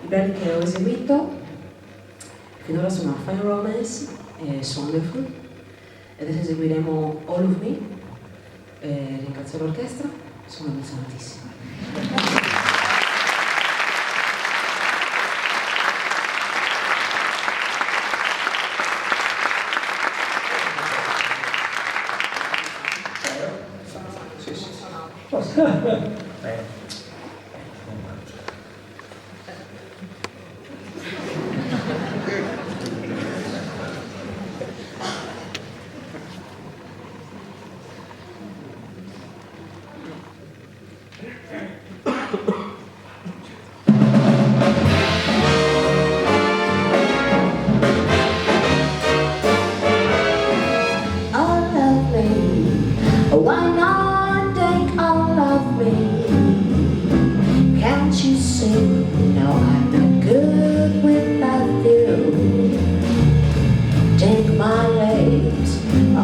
I brani che ho eseguito finora sono Fine Romance e Wonderful, e adesso eseguiremo All of Me. Ringrazio l'orchestra, sono emozionatissima. Why not take all of me? Can't you see? No, I'm not good without you. Take my legs,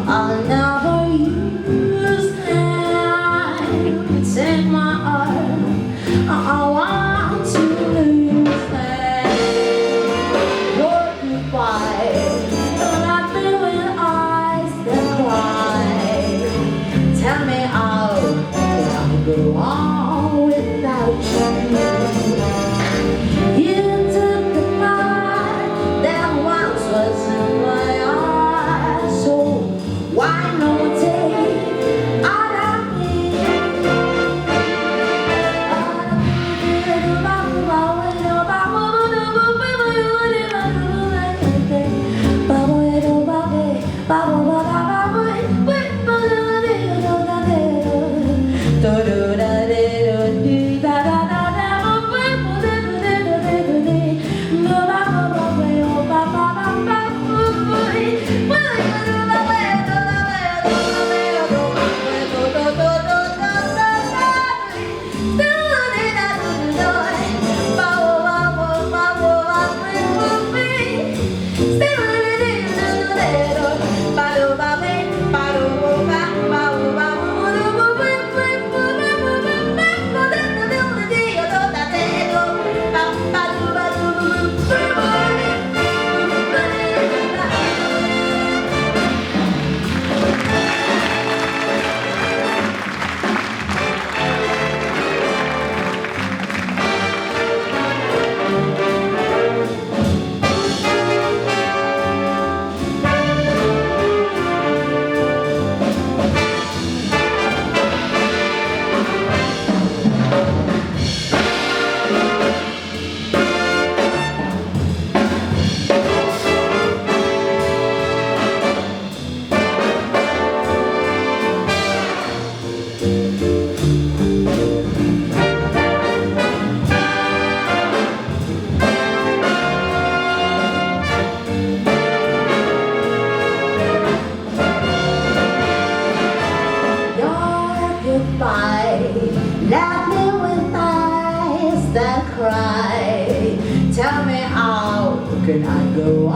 I'll never use them. Take my arm, I want to lose them. Your goodbye, don't let me with eyes that cry. Tell me how can I go on without you? You took the part that once was in my eyes, so why not take all of me? Let me with eyes that cry. Tell me how can I go